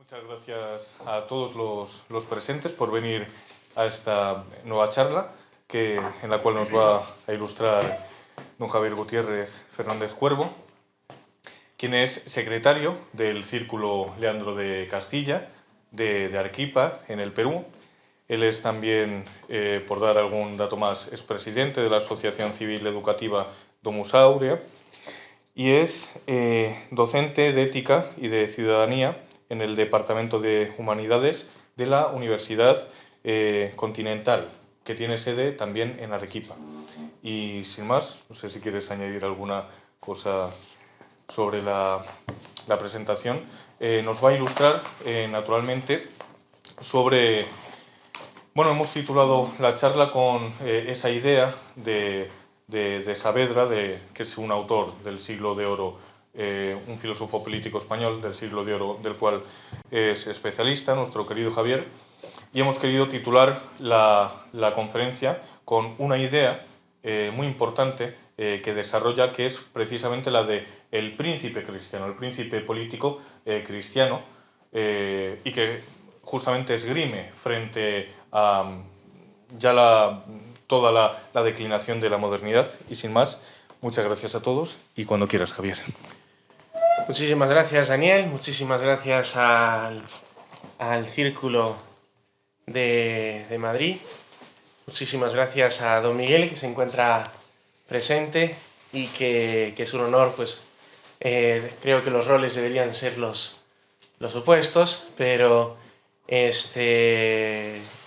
Muchas gracias a todos los presentes por venir a esta nueva charla en la cual nos va a ilustrar don Javier Gutiérrez Fernández Cuervo, quien es secretario del Círculo Leandro de Castilla de Arequipa, en el Perú. Él es también, por dar algún dato más, es presidente de la Asociación Civil Educativa Domus Aurea y es docente de Ética y de Ciudadanía en el Departamento de Humanidades de la Universidad Continental, que tiene sede también en Arequipa. Y sin más, no sé si quieres añadir alguna cosa sobre la presentación. Nos va a ilustrar, naturalmente, sobre... Bueno, hemos titulado la charla con esa idea de Saavedra, que es un autor del siglo de oro, un filósofo político español del siglo de oro, del cual es especialista, nuestro querido Javier, y hemos querido titular la conferencia con una idea muy importante que desarrolla, que es precisamente la de el príncipe cristiano, el príncipe político cristiano, y que justamente esgrime frente a toda la declinación de la modernidad. Y sin más, muchas gracias a todos y cuando quieras, Javier. Muchísimas gracias, Daniel. Muchísimas gracias al Círculo de Madrid. Muchísimas gracias a don Miguel, que se encuentra presente y que es un honor, pues creo que los roles deberían ser los opuestos, pero me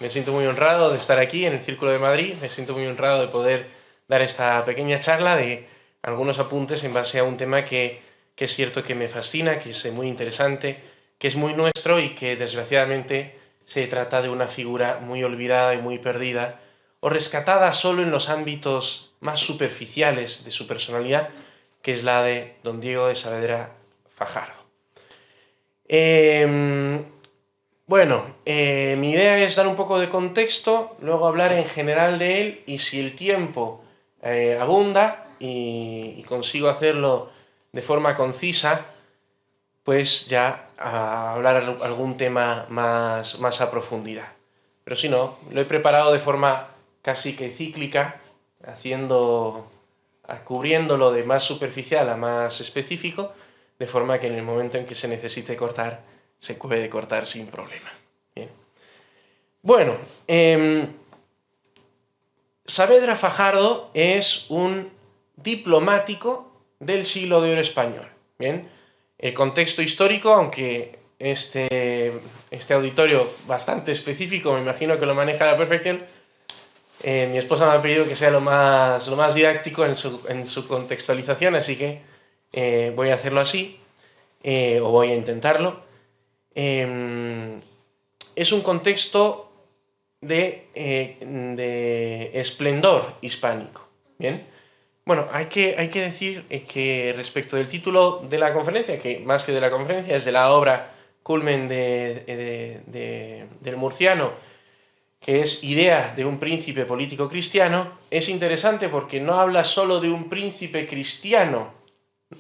siento muy honrado de estar aquí en el Círculo de Madrid, me siento muy honrado de poder dar esta pequeña charla de algunos apuntes en base a un tema que es cierto que me fascina, que es muy interesante, que es muy nuestro y que desgraciadamente se trata de una figura muy olvidada y muy perdida, o rescatada solo en los ámbitos más superficiales de su personalidad, que es la de don Diego de Saavedra Fajardo. Mi idea es dar un poco de contexto, luego hablar en general de él, y si el tiempo abunda y consigo hacerlo de forma concisa, pues ya a hablar algún tema más a profundidad. Pero si no, lo he preparado de forma casi que cíclica, cubriéndolo de más superficial a más específico, de forma que en el momento en que se necesite cortar, se puede cortar sin problema. Bien. Bueno, Saavedra Fajardo es un diplomático del siglo de oro español. Bien, el contexto histórico, aunque este auditorio bastante específico, me imagino que lo maneja a la perfección, mi esposa me ha pedido que sea lo más didáctico en su contextualización, así que voy a hacerlo así, o voy a intentarlo. Es un contexto de esplendor hispánico. Bien. Bueno, hay que decir que respecto del título de la conferencia, que más que de la conferencia es de la obra culmen del murciano, que es Idea de un príncipe político cristiano, es interesante porque no habla solo de un príncipe cristiano,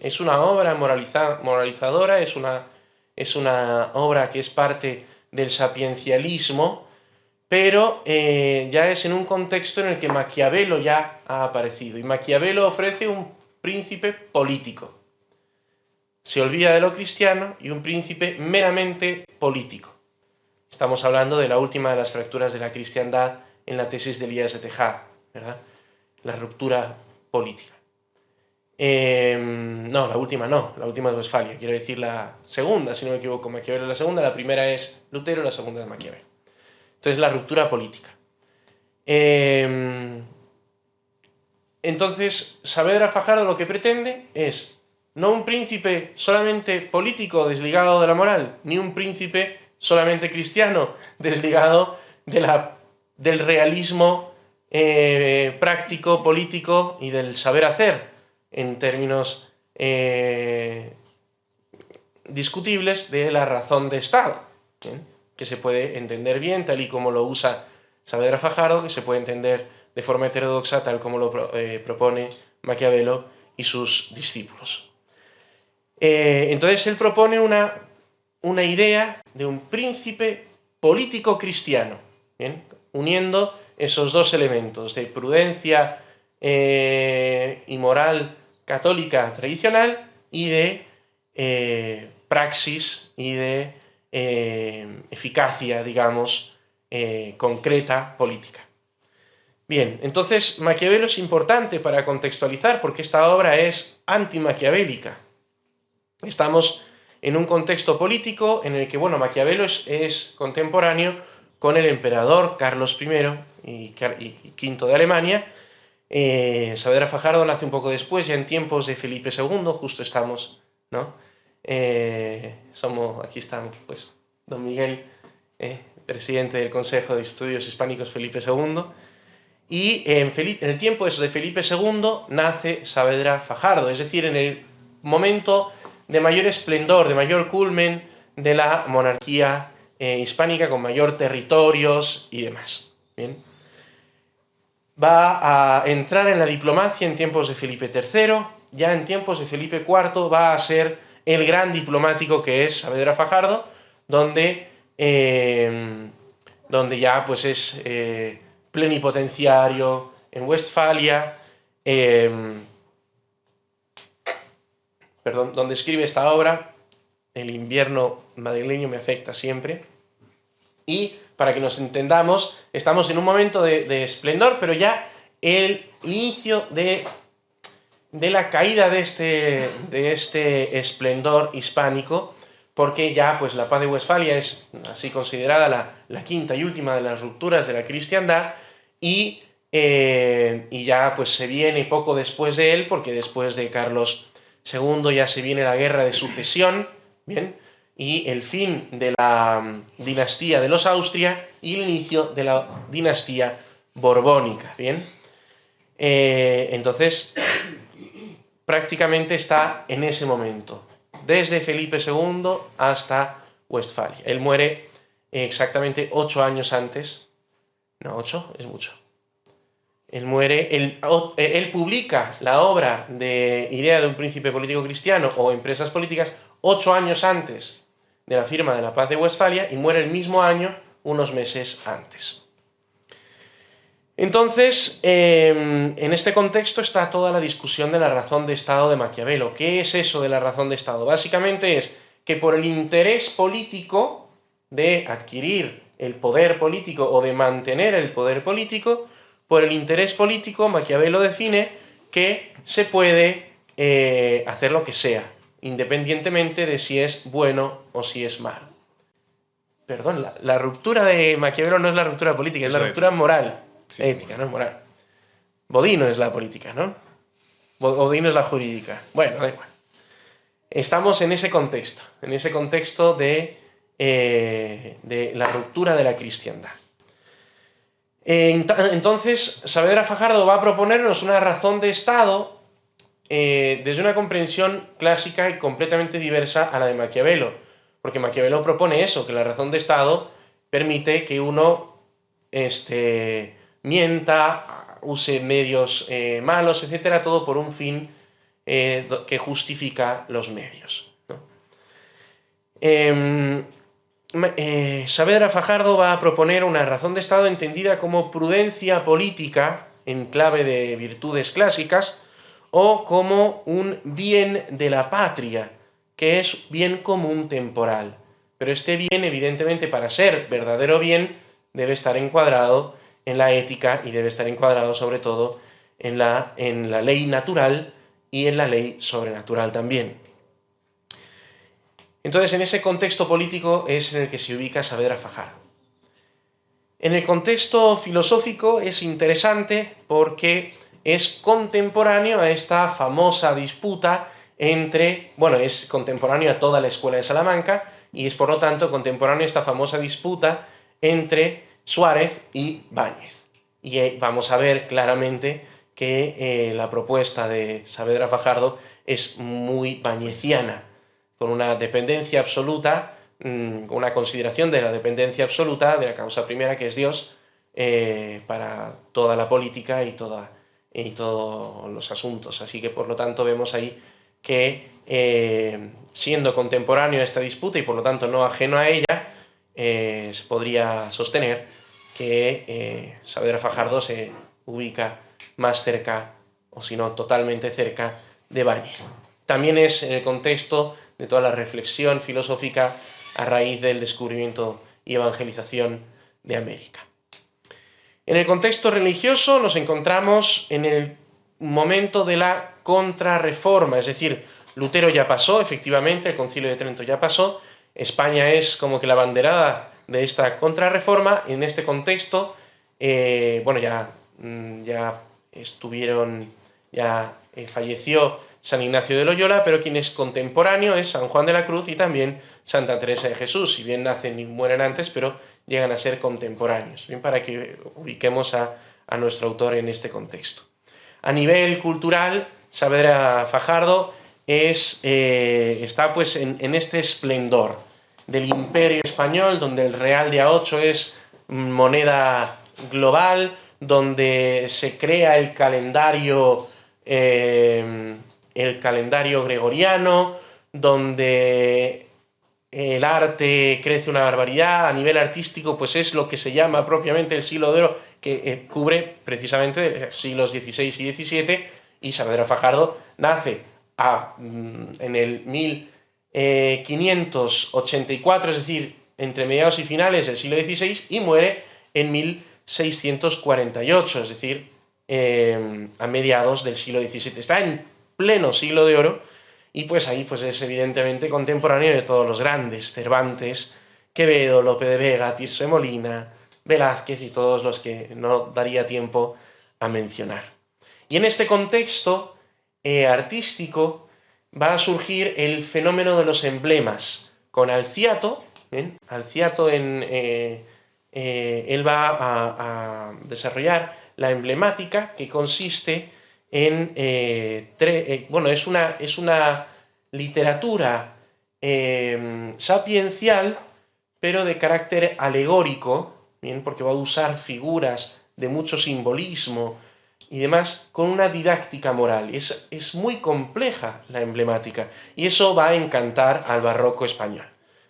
es una obra moralizadora, es una obra que es parte del sapiencialismo, pero ya es en un contexto en el que Maquiavelo ya ha aparecido, y Maquiavelo ofrece un príncipe político. Se olvida de lo cristiano y un príncipe meramente político. Estamos hablando de la última de las fracturas de la cristiandad en la tesis de Elías de Tejada, ¿verdad? La ruptura política. No, la última es Westfalia, quiero decir la segunda, si no me equivoco. Maquiavelo es la segunda, la primera es Lutero, la segunda es Maquiavelo. Entonces, la ruptura política. Entonces, Saavedra Fajardo lo que pretende es no un príncipe solamente político desligado de la moral, ni un príncipe solamente cristiano desligado del realismo práctico, político y del saber hacer en términos discutibles de la razón de Estado, ¿bien? Que se puede entender bien, tal y como lo usa Saavedra Fajardo, que se puede entender de forma heterodoxa, tal como lo propone Maquiavelo y sus discípulos. Entonces él propone una una idea de un príncipe político cristiano, ¿bien? Uniendo esos dos elementos de prudencia y moral católica tradicional y de praxis y de eficacia, digamos, concreta política. Bien, entonces Maquiavelo es importante para contextualizar porque esta obra es antimaquiavélica. Estamos en un contexto político en el que, bueno, Maquiavelo es contemporáneo con el emperador Carlos I y V de Alemania. Saavedra Fajardo nace un poco después, ya en tiempos de Felipe II, justo estamos, ¿no? Aquí estamos, pues, don Miguel, presidente del Consejo de Estudios Hispánicos Felipe II, y en el tiempo de Felipe II nace Saavedra Fajardo, es decir, en el momento de mayor esplendor, de mayor culmen de la monarquía hispánica, con mayor territorios y demás. Bien. Va a entrar en la diplomacia en tiempos de Felipe III, ya en tiempos de Felipe IV va a ser el gran diplomático que es Saavedra Fajardo, donde ya pues es plenipotenciario en Westfalia, donde escribe esta obra. El invierno madrileño me afecta siempre. Y para que nos entendamos, estamos en un momento de esplendor, pero ya el inicio de la caída de este esplendor hispánico, porque ya pues la paz de Westfalia es así considerada la quinta y última de las rupturas de la cristiandad, y ya pues se viene poco después de él, porque después de Carlos II ya se viene la guerra de sucesión, ¿bien?, y el fin de la dinastía de los Austria y el inicio de la dinastía borbónica, ¿bien? Entonces, prácticamente está en ese momento, desde Felipe II hasta Westfalia. Él muere exactamente 8 años antes. No, 8 es mucho. Él muere, él publica la obra de Idea de un príncipe político cristiano o Empresas políticas 8 años antes de la firma de la paz de Westfalia y muere el mismo año, unos meses antes. Entonces, en este contexto está toda la discusión de la razón de Estado de Maquiavelo. ¿Qué es eso de la razón de Estado? Básicamente es que por el interés político de adquirir el poder político o de mantener el poder político, por el interés político, Maquiavelo define que se puede hacer lo que sea, independientemente de si es bueno o si es malo. Perdón, la ruptura de Maquiavelo no es la ruptura política, es la ruptura moral. Sí, ética, no moral. Bodino es la política, ¿no? Bodino es la jurídica. Bueno, da igual. Estamos en ese contexto de la ruptura de la cristiandad. Entonces, Saavedra Fajardo va a proponernos una razón de Estado desde una comprensión clásica y completamente diversa a la de Maquiavelo, porque Maquiavelo propone eso, que la razón de Estado permite que uno mienta, use medios malos, etcétera, todo por un fin que justifica los medios, ¿no? Saavedra Fajardo va a proponer una razón de Estado entendida como prudencia política en clave de virtudes clásicas o como un bien de la patria, que es bien común temporal. Pero este bien, evidentemente, para ser verdadero bien, debe estar encuadrado en la ética y debe estar encuadrado sobre todo en la ley natural y en la ley sobrenatural también. Entonces, en ese contexto político es en el que se ubica Saavedra Fajardo. En el contexto filosófico es interesante porque es contemporáneo a esta famosa disputa es contemporáneo a toda la escuela de Salamanca y es por lo tanto contemporáneo a esta famosa disputa entre Suárez y Báñez. Y vamos a ver claramente que la propuesta de Saavedra Fajardo es muy bañeziana, con una dependencia absoluta, una consideración de la dependencia absoluta de la causa primera, que es Dios, para toda la política y todos los asuntos. Así que, por lo tanto, vemos ahí que, siendo contemporáneo a esta disputa y por lo tanto no ajeno a ella, se podría sostener que Saavedra Fajardo se ubica más cerca, o si no totalmente cerca, de Báñez. También es en el contexto de toda la reflexión filosófica a raíz del descubrimiento y evangelización de América. En el contexto religioso nos encontramos en el momento de la contrarreforma, es decir, Lutero ya pasó, efectivamente, el Concilio de Trento ya pasó, España es como que la banderada de esta contrarreforma. En este contexto, bueno, ya falleció San Ignacio de Loyola, pero quien es contemporáneo es San Juan de la Cruz y también Santa Teresa de Jesús, si bien nacen y mueren antes, pero llegan a ser contemporáneos, bien, para que ubiquemos a nuestro autor en este contexto. A nivel cultural, Saavedra Fajardo está pues en este esplendor del Imperio Español, donde el real de A8 es moneda global, donde se crea el calendario gregoriano, donde el arte crece una barbaridad. A nivel artístico, pues es lo que se llama propiamente el siglo de oro, que cubre precisamente los siglos XVI y XVII, y Saavedra Fajardo nace en el 1584, es decir, entre mediados y finales del siglo XVI, y muere en 1648, es decir, a mediados del siglo XVII. Está en pleno siglo de oro, y pues ahí pues es evidentemente contemporáneo de todos los grandes: Cervantes, Quevedo, Lope de Vega, Tirso de Molina, Velázquez y todos los que no daría tiempo a mencionar. Y en este contexto artístico va a surgir el fenómeno de los emblemas. Con Alciato, él va a desarrollar la emblemática, que consiste en es una literatura sapiencial, pero de carácter alegórico, bien, porque va a usar figuras de mucho simbolismo y demás, con una didáctica moral. Es muy compleja la emblemática, y eso va a encantar al barroco español.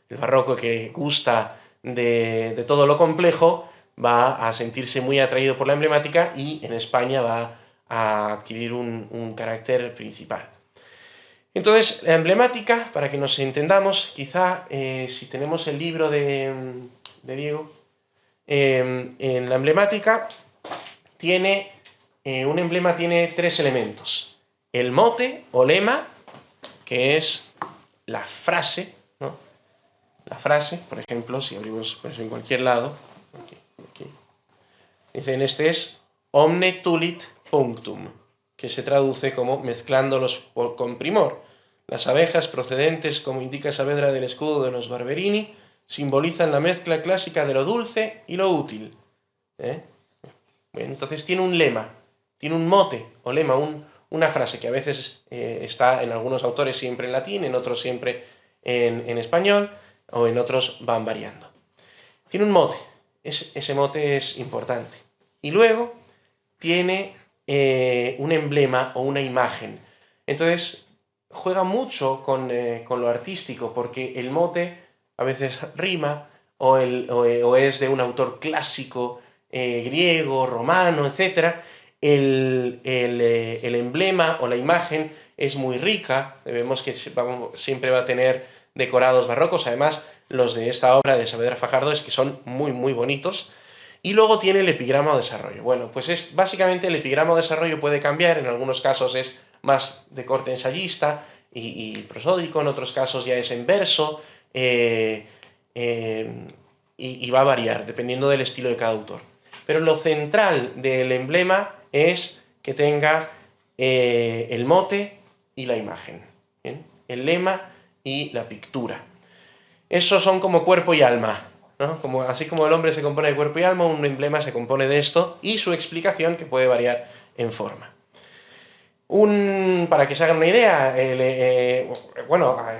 El barroco, que gusta de todo lo complejo, va a sentirse muy atraído por la emblemática, y en España va a adquirir un carácter principal. Entonces, la emblemática, para que nos entendamos, quizá si tenemos el libro de Diego, en la emblemática un emblema tiene tres elementos: el mote o lema, que es la frase, ¿no? La frase, por ejemplo, si abrimos pues, en cualquier lado, aquí, dicen, este es omne tulit punctum, que se traduce como mezclándolos con primor. Las abejas procedentes, como indica Saavedra, del escudo de los Barberini, simbolizan la mezcla clásica de lo dulce y lo útil. Bueno, entonces tiene un lema, tiene un mote o lema, una frase que a veces está en algunos autores siempre en latín, en otros siempre en español, o en otros van variando. Tiene un mote, ese mote es importante. Y luego tiene un emblema o una imagen. Entonces juega mucho con lo artístico, porque el mote a veces rima, o es de un autor clásico, griego, romano, etc. El emblema o la imagen es muy rica. Vemos que siempre va a tener decorados barrocos. Además, los de esta obra de Saavedra Fajardo es que son muy, muy bonitos. Y luego tiene el epigrama o desarrollo. Bueno, pues básicamente el epigrama o desarrollo puede cambiar. En algunos casos es más de corte ensayista y prosódico, en otros casos ya es en verso, y va a variar dependiendo del estilo de cada autor. Pero lo central del emblema es que tenga el mote y la imagen, ¿bien? El lema y la pictura. Esos son como cuerpo y alma, ¿no? Así como el hombre se compone de cuerpo y alma, un emblema se compone de esto, y su explicación, que puede variar en forma. Para que se hagan una idea,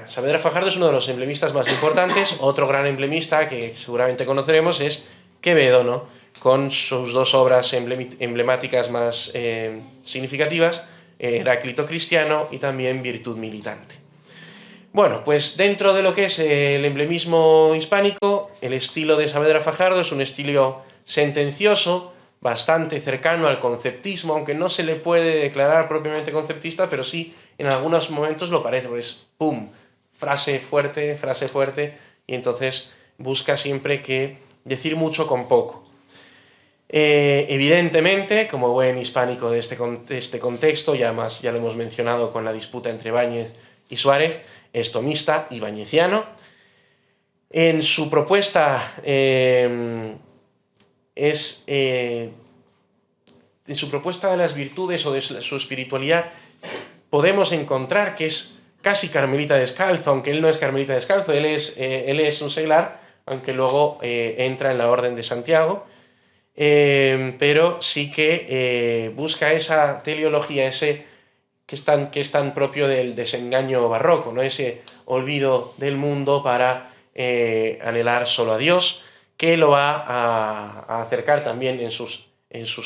Saavedra Fajardo es uno de los emblemistas más importantes. Otro gran emblemista que seguramente conoceremos es Quevedo, ¿no? Con sus dos obras emblemáticas más significativas, Heráclito cristiano y también virtud militante. Bueno, pues dentro de lo que es el emblemismo hispánico, el estilo de Saavedra Fajardo es un estilo sentencioso, bastante cercano al conceptismo, aunque no se le puede declarar propiamente conceptista, pero sí en algunos momentos lo parece, pues ¡pum! Frase fuerte, y entonces busca siempre que decir mucho con poco. Evidentemente, como buen hispánico de este contexto, ya lo hemos mencionado con la disputa entre Báñez y Suárez, es tomista y bañeciano. En su propuesta en su propuesta de las virtudes o de su espiritualidad podemos encontrar que es casi carmelita descalzo, aunque él no es carmelita descalzo, él es un seglar, aunque luego entra en la Orden de Santiago, pero sí que busca esa teleología, ese que es tan propio del desengaño barroco, ¿no? Ese olvido del mundo para anhelar solo a Dios, que lo va a acercar también en sus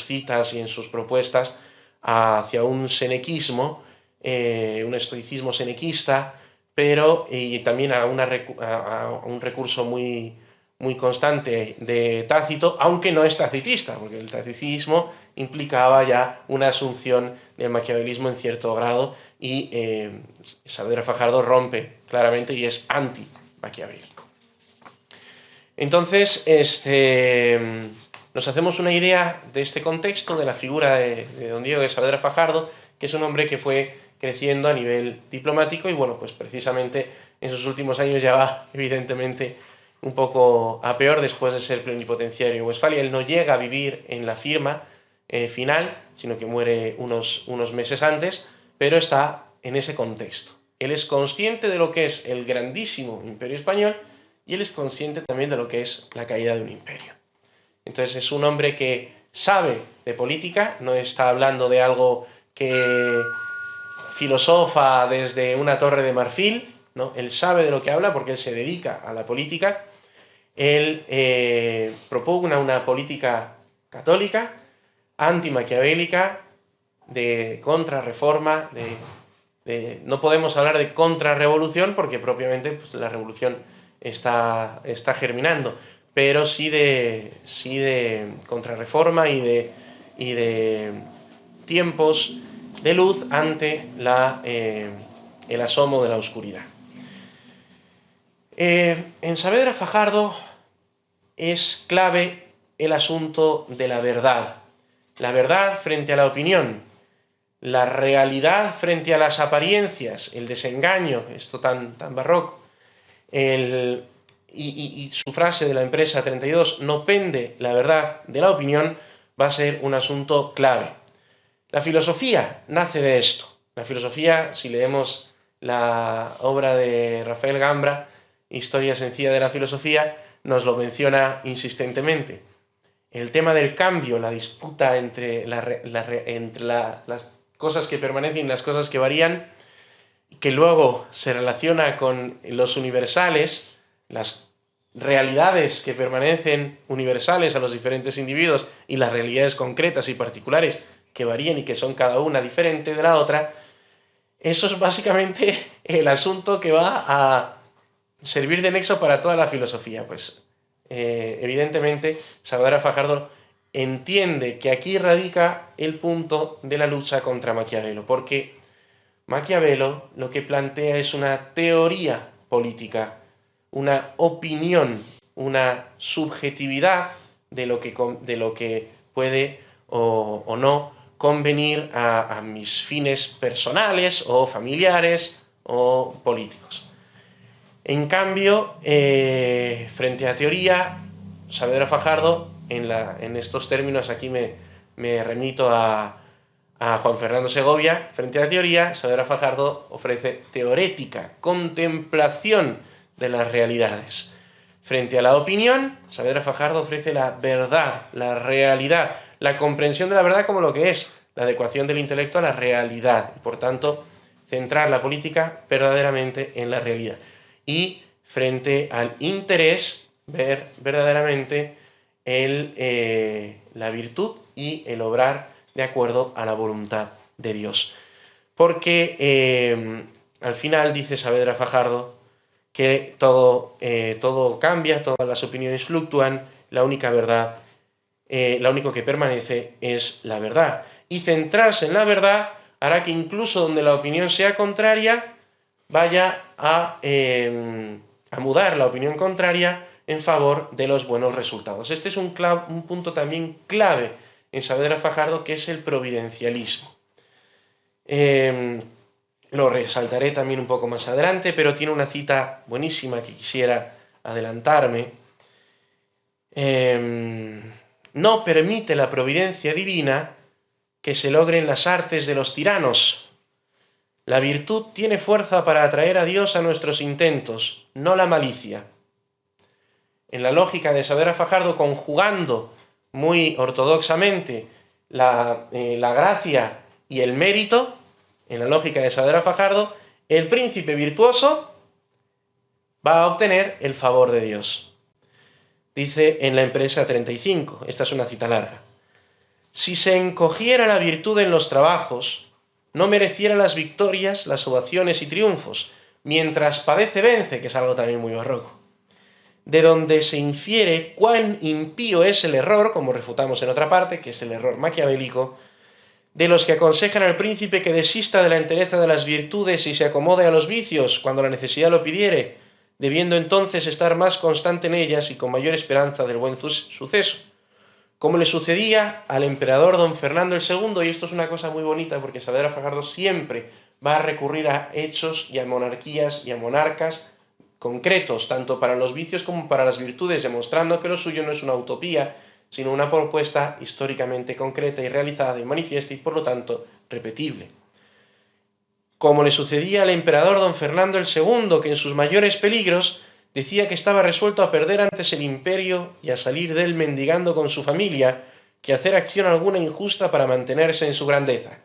citas y en sus propuestas hacia un senequismo, un estoicismo senequista, pero y también a un recurso muy constante de Tácito, aunque no es tacitista, porque el tacitismo implicaba ya una asunción del maquiavelismo en cierto grado, y Saavedra Fajardo rompe claramente y es anti-maquiavélico. Entonces, nos hacemos una idea de este contexto, de la figura de don Diego de Saavedra Fajardo, que es un hombre que fue creciendo a nivel diplomático y, bueno, pues precisamente en sus últimos años ya va, evidentemente, un poco a peor después de ser plenipotenciario en Westfalia. Él no llega a vivir en la firma final, sino que muere unos meses antes, pero está en ese contexto. Él es consciente de lo que es el grandísimo imperio español y él es consciente también de lo que es la caída de un imperio. Entonces es un hombre que sabe de política, no está hablando de algo que filosofa desde una torre de marfil, ¿no? Él sabe de lo que habla porque él se dedica a la política. Él propugna una política católica, antimaquiavélica, de contrarreforma, no podemos hablar de contrarrevolución porque propiamente pues, la revolución está germinando, pero sí de contrarreforma y de tiempos de luz ante el asomo de la oscuridad. En Saavedra Fajardo es clave el asunto de la verdad frente a la opinión, la realidad frente a las apariencias, el desengaño, esto tan barroco, y su frase de la empresa 32, no pende la verdad de la opinión, va a ser un asunto clave. La filosofía nace de esto. La filosofía, si leemos la obra de Rafael Gambra, Historia sencilla de la filosofía, nos lo menciona insistentemente. El tema del cambio, la disputa entre las cosas que permanecen y las cosas que varían, que luego se relaciona con los universales, las realidades que permanecen universales a los diferentes individuos y las realidades concretas y particulares que varían y que son cada una diferente de la otra. Eso es básicamente el asunto que va a servir de nexo para toda la filosofía. Pues evidentemente Saavedra Fajardo entiende que aquí radica el punto de la lucha contra Maquiavelo, porque Maquiavelo lo que plantea es una teoría política, una opinión, una subjetividad de lo que puede o no convenir a mis fines personales o familiares o políticos. En cambio, frente a teoría, Saavedra Fajardo, en estos términos, aquí me remito a Juan Fernando Segovia, frente a la teoría, Saavedra Fajardo ofrece teorética, contemplación de las realidades. Frente a la opinión, Saavedra Fajardo ofrece la verdad, la realidad, la comprensión de la verdad como lo que es, la adecuación del intelecto a la realidad, y por tanto, centrar la política verdaderamente en la realidad. Y frente al interés, ver verdaderamente la virtud y el obrar de acuerdo a la voluntad de Dios. porque al final dice Saavedra Fajardo que todo cambia, todas las opiniones fluctúan, la única verdad, lo único que permanece es la verdad. Y centrarse en la verdad hará que incluso donde la opinión sea contraria, vaya a mudar la opinión contraria en favor de los buenos resultados. Este es un punto también clave en Saavedra Fajardo, que es el providencialismo. Lo resaltaré también un poco más adelante, pero tiene una cita buenísima que quisiera adelantarme. No permite la providencia divina que se logren las artes de los tiranos. La virtud tiene fuerza para atraer a Dios a nuestros intentos, no la malicia. En la lógica de Saavedra Fajardo, conjugando muy ortodoxamente la gracia y el mérito, en la lógica de Saavedra Fajardo, el príncipe virtuoso va a obtener el favor de Dios. Dice en la Empresa 35, esta es una cita larga: si se encogiera la virtud en los trabajos, no mereciera las victorias, las ovaciones y triunfos, mientras padece vence, que es algo también muy barroco. De donde se infiere cuán impío es el error, como refutamos en otra parte, que es el error maquiavélico, de los que aconsejan al príncipe que desista de la entereza de las virtudes y se acomode a los vicios cuando la necesidad lo pidiere, debiendo entonces estar más constante en ellas y con mayor esperanza del buen suceso, como le sucedía al emperador don Fernando el II. Y esto es una cosa muy bonita, porque Saavedra Fajardo siempre va a recurrir a hechos y a monarquías y a monarcas concretos, tanto para los vicios como para las virtudes, demostrando que lo suyo no es una utopía, sino una propuesta históricamente concreta y realizada y manifiesta y, por lo tanto, repetible. Como le sucedía al emperador don Fernando el II, que en sus mayores peligros decía que estaba resuelto a perder antes el imperio y a salir de él mendigando con su familia, que hacer acción alguna injusta para mantenerse en su grandeza.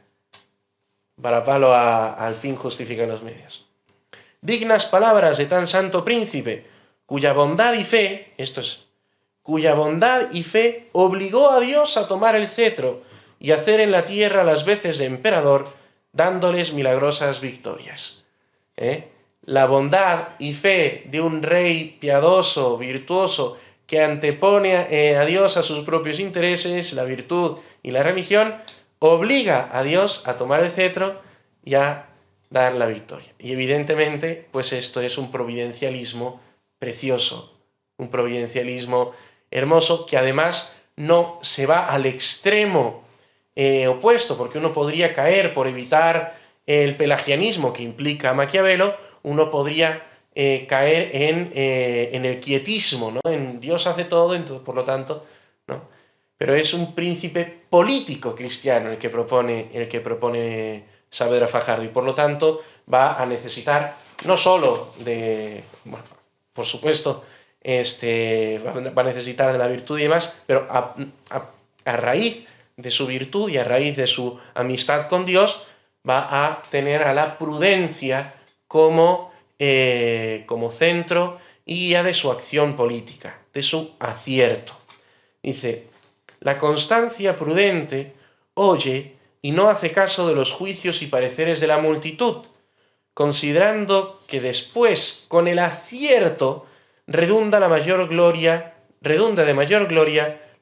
Para palo al fin justifican los medios. Dignas palabras de tan santo príncipe, cuya bondad y fe, cuya bondad y fe obligó a Dios a tomar el cetro y hacer en la tierra las veces de emperador, dándoles milagrosas victorias. La bondad y fe de un rey piadoso, virtuoso, que antepone a Dios a sus propios intereses, la virtud y la religión, obliga a Dios a tomar el cetro y a dar la victoria. Y evidentemente, pues esto es un providencialismo precioso, un providencialismo hermoso, que además no se va al extremo opuesto, porque uno podría caer, por evitar el pelagianismo que implica Maquiavelo, uno podría caer en el quietismo, ¿no? En Dios hace todo, entonces, por lo tanto, ¿no? Pero es un príncipe político cristiano el que propone Saavedra Fajardo, y por lo tanto va a necesitar no solo de, bueno, por supuesto, va a necesitar de la virtud y demás, pero a raíz de su virtud y a raíz de su amistad con Dios, va a tener a la prudencia como centro y guía de su acción política, de su acierto. Dice: la constancia prudente oye y no hace caso de los juicios y pareceres de la multitud, considerando que después, con el acierto, redunda de mayor gloria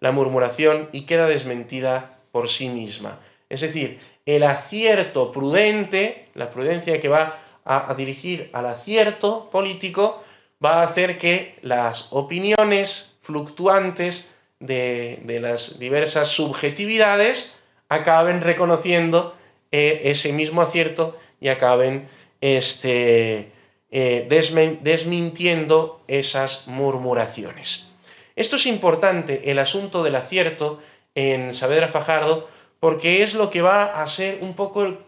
la murmuración y queda desmentida por sí misma. Es decir, el acierto prudente, la prudencia que va a dirigir al acierto político, va a hacer que las opiniones fluctuantes de las diversas subjetividades acaben reconociendo ese mismo acierto y acaben desmintiendo esas murmuraciones. Esto es importante, el asunto del acierto en Saavedra Fajardo, porque es lo que va a ser un poco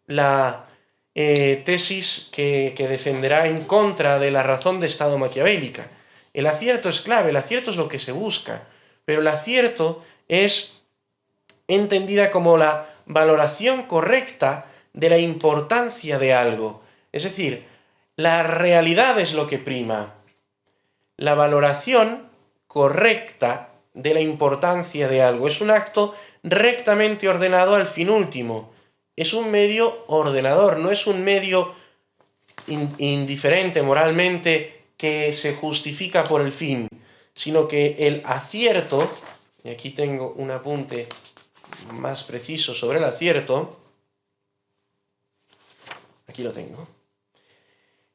la tesis que defenderá en contra de la razón de Estado maquiavélica. El acierto es clave, el acierto es lo que se busca, pero el acierto es entendida como la valoración correcta de la importancia de algo. Es decir, la realidad es lo que prima. La valoración correcta de la importancia de algo es un acto rectamente ordenado al fin último, es un medio ordenador, no es un medio indiferente moralmente que se justifica por el fin, sino que el acierto, y aquí tengo un apunte más preciso sobre el acierto, aquí lo tengo.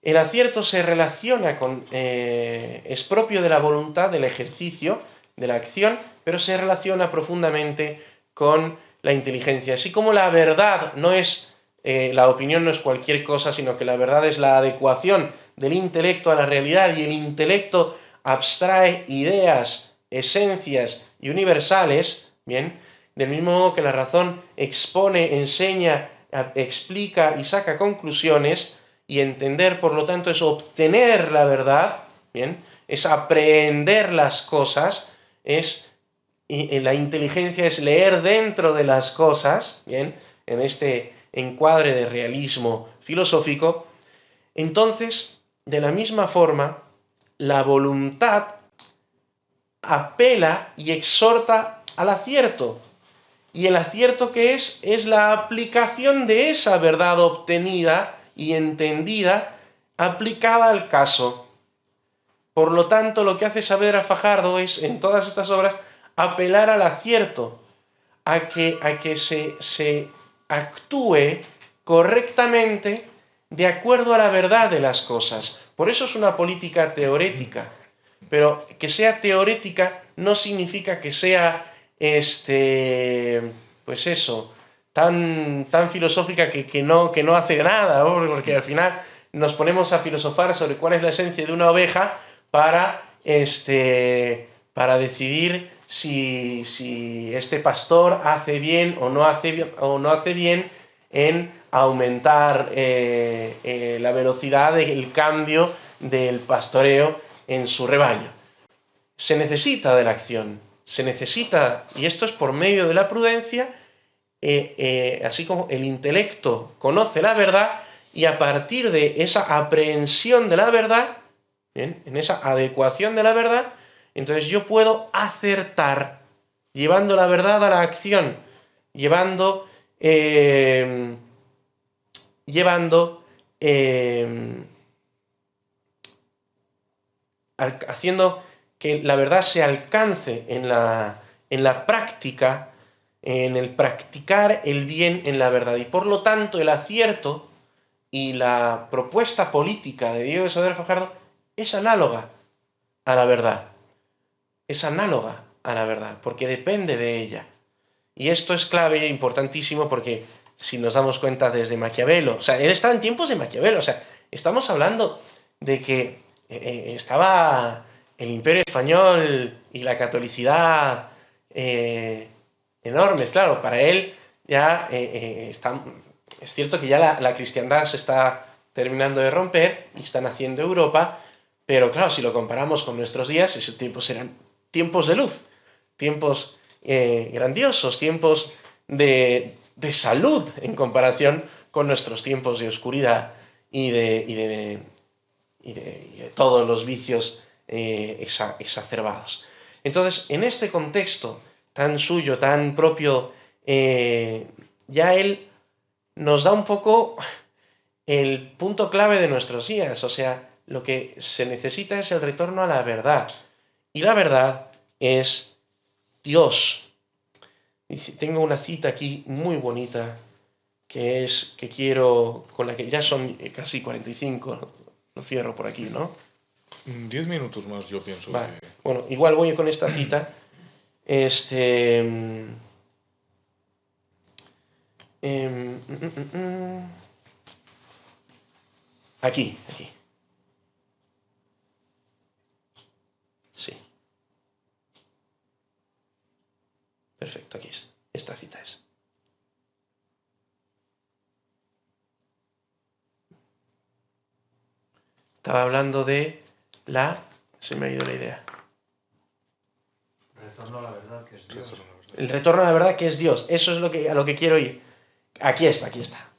El acierto se relaciona con, es propio de la voluntad, del ejercicio, de la acción, pero se relaciona profundamente con la inteligencia. Así como la verdad no es, la opinión no es cualquier cosa, sino que la verdad es la adecuación del intelecto a la realidad, y el intelecto abstrae ideas, esencias y universales, ¿bien? Del mismo modo que la razón expone, enseña, explica y saca conclusiones, y entender, por lo tanto, es obtener la verdad, ¿bien? Es aprehender las cosas, la inteligencia es leer dentro de las cosas, ¿bien? En este encuadre de realismo filosófico. Entonces, de la misma forma, la voluntad apela y exhorta al acierto. Y el acierto que es la aplicación de esa verdad obtenida y entendida, aplicada al caso. Por lo tanto, lo que hace Saavedra Fajardo es, en todas estas obras, apelar al acierto, a que se actúe correctamente de acuerdo a la verdad de las cosas. Por eso es una política teorética. Pero que sea teorética no significa que sea, pues eso, tan filosófica que no hace nada, ¿no? Porque al final nos ponemos a filosofar sobre cuál es la esencia de una oveja para decidir si este pastor hace bien o no hace bien en aumentar la velocidad del cambio del pastoreo en su rebaño. Se necesita de la acción, se necesita, y esto es por medio de la prudencia, así como el intelecto conoce la verdad, y a partir de esa aprehensión de la verdad, ¿bien? En esa adecuación de la verdad, entonces yo puedo acertar, llevando la verdad a la acción, haciendo que la verdad se alcance en la práctica, en el practicar el bien en la verdad. Y por lo tanto, el acierto y la propuesta política de Diego de Saavedra Fajardo es análoga a la verdad. Es análoga a la verdad, porque depende de ella. Y esto es clave e importantísimo, porque si nos damos cuenta desde Maquiavelo, o sea, él está en tiempos de Maquiavelo, o sea, estamos hablando de que estaba el Imperio Español y la catolicidad enormes, claro, para él ya es cierto que ya la cristiandad se está terminando de romper y está naciendo Europa, pero claro, si lo comparamos con nuestros días, esos tiempos eran tiempos de luz, tiempos grandiosos, tiempos de salud en comparación con nuestros tiempos de oscuridad y de todos los vicios exacerbados. Entonces, en este contexto tan suyo, tan propio, ya él nos da un poco el punto clave de nuestros días. O sea, lo que se necesita es el retorno a la verdad. Y la verdad es Dios. Tengo una cita aquí muy bonita que quiero, con la que ya son casi 45, lo cierro por aquí, ¿no? 10 minutos más, yo pienso. Vale. Bueno, igual voy con esta cita. Aquí. Sí. Perfecto, aquí está. Esta cita es. Estaba hablando de se me ha ido la idea. El retorno a la verdad, que es Dios. El retorno a la verdad, que es Dios. Eso es a lo que quiero ir. Aquí está.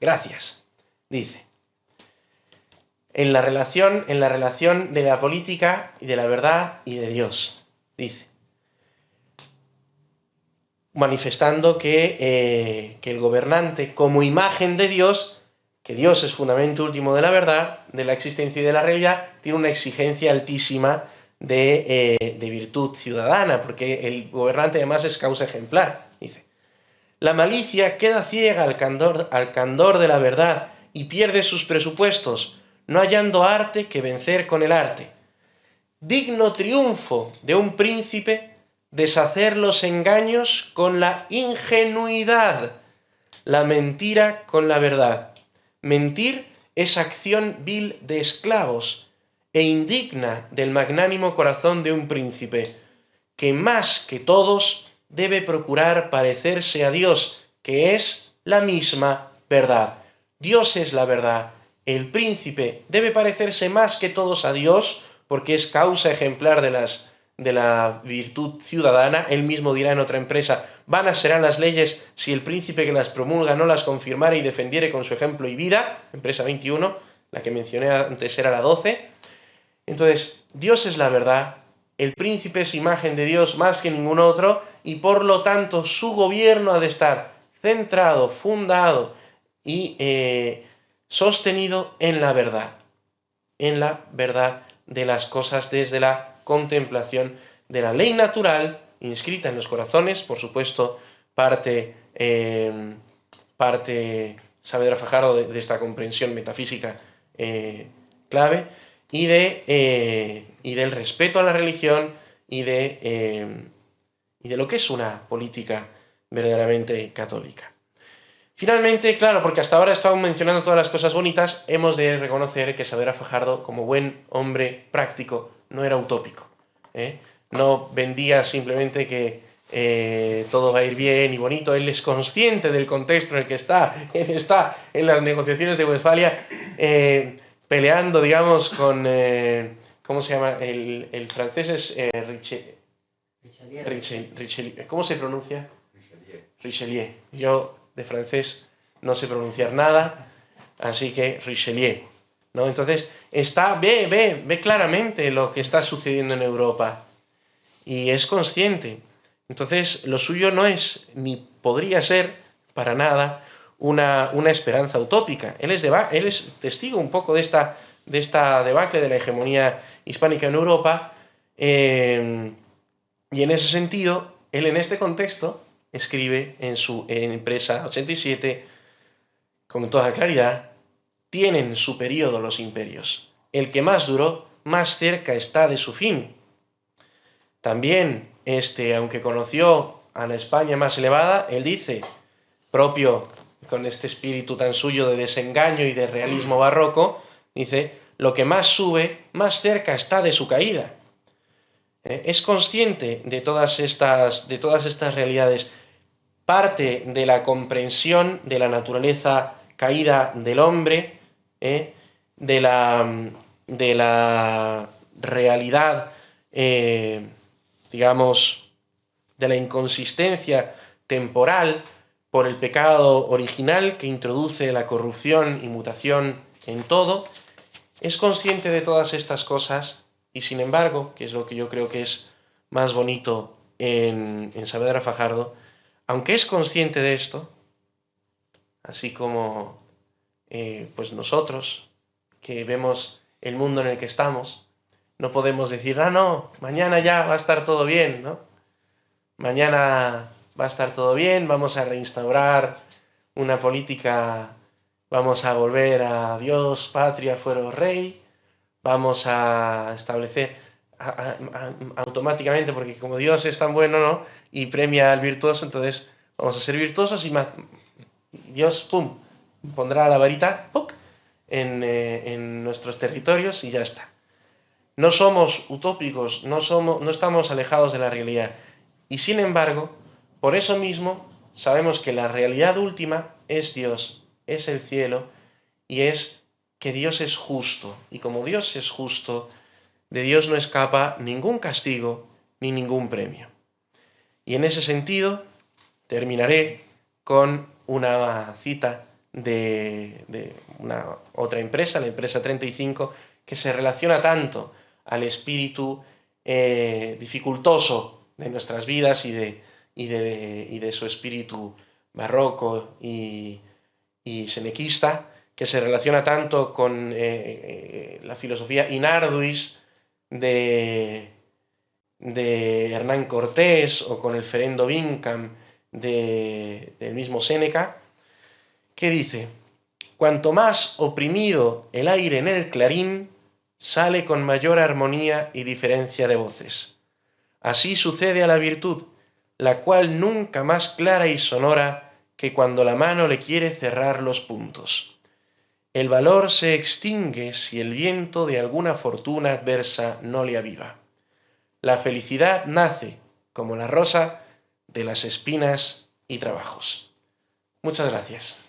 Gracias. Dice. En la relación de la política y de la verdad y de Dios. Dice. manifestando que el gobernante, como imagen de Dios, que Dios es fundamento último de la verdad, de la existencia y de la realidad, tiene una exigencia altísima de virtud ciudadana, porque el gobernante además es causa ejemplar. Dice: la malicia queda ciega al candor de la verdad y pierde sus presupuestos, no hallando arte que vencer con el arte. Digno triunfo de un príncipe deshacer los engaños con la ingenuidad, la mentira con la verdad. Mentir es acción vil de esclavos e indigna del magnánimo corazón de un príncipe, que más que todos debe procurar parecerse a Dios, que es la misma verdad. Dios es la verdad. El príncipe debe parecerse más que todos a Dios, porque es causa ejemplar de la virtud ciudadana. Él mismo dirá en otra empresa: vanas serán las leyes si el príncipe que las promulga no las confirmare y defendiere con su ejemplo y vida. Empresa 21, la que mencioné antes era la 12. Entonces, Dios es la verdad, el príncipe es imagen de Dios más que ningún otro, y por lo tanto su gobierno ha de estar centrado, fundado y sostenido en la verdad de las cosas, desde la contemplación de la ley natural inscrita en los corazones, por supuesto, parte Saavedra Fajardo de esta comprensión metafísica clave, y del respeto a la religión y de lo que es una política verdaderamente católica. Finalmente, claro, porque hasta ahora he estado mencionando todas las cosas bonitas, hemos de reconocer que Saavedra Fajardo, como buen hombre práctico, no era utópico, ¿eh? No vendía simplemente que todo va a ir bien y bonito. Él es consciente del contexto en el que está. Él está en las negociaciones de Westfalia peleando, digamos, con... ¿cómo se llama? El francés es Richelieu. ¿Cómo se pronuncia? Richelieu. Yo de francés no sé pronunciar nada, así que Richelieu, ¿no? Entonces, ve claramente lo que está sucediendo en Europa y es consciente. Entonces, lo suyo no es, ni podría ser, para nada, una esperanza utópica. Él es testigo un poco de esta debacle de la hegemonía hispánica en Europa, y en ese sentido, él en este contexto escribe en su Empresa 87 con toda claridad: tienen su periodo los imperios. El que más duró, más cerca está de su fin. También, aunque conoció a la España más elevada, él dice, propio con este espíritu tan suyo de desengaño y de realismo barroco, dice: lo que más sube, más cerca está de su caída. Es consciente de todas estas realidades. Parte de la comprensión de la naturaleza caída del hombre, de la realidad, digamos, de la inconsistencia temporal por el pecado original que introduce la corrupción y mutación en todo. Es consciente de todas estas cosas y, sin embargo, que es lo que yo creo que es más bonito en Saavedra Fajardo, aunque es consciente de esto, así como pues nosotros, que vemos el mundo en el que estamos, no podemos decir: no, mañana ya va a estar todo bien, ¿no? Mañana va a estar todo bien, vamos a reinstaurar una política, vamos a volver a Dios, patria, fuero, rey, vamos a establecer automáticamente, porque como Dios es tan bueno, ¿no?, y premia al virtuoso, entonces vamos a ser virtuosos y Dios, pum, pondrá la varita, ¡puc!, en nuestros territorios y ya está. No somos utópicos, no estamos alejados de la realidad. Y sin embargo, por eso mismo, sabemos que la realidad última es Dios, es el cielo, y es que Dios es justo. Y como Dios es justo, de Dios no escapa ningún castigo ni ningún premio. Y en ese sentido, terminaré con una cita de una otra empresa, la Empresa 35, que se relaciona tanto al espíritu dificultoso de nuestras vidas y y de su espíritu barroco y senequista, que se relaciona tanto con la filosofía in arduis de Hernán Cortés o con el Ferendo Vincam del mismo Séneca, que dice: cuanto más oprimido el aire en el clarín, sale con mayor armonía y diferencia de voces. Así sucede a la virtud, la cual nunca más clara y sonora que cuando la mano le quiere cerrar los puntos. El valor se extingue si el viento de alguna fortuna adversa no le aviva. La felicidad nace, como la rosa, de las espinas y trabajos. Muchas gracias.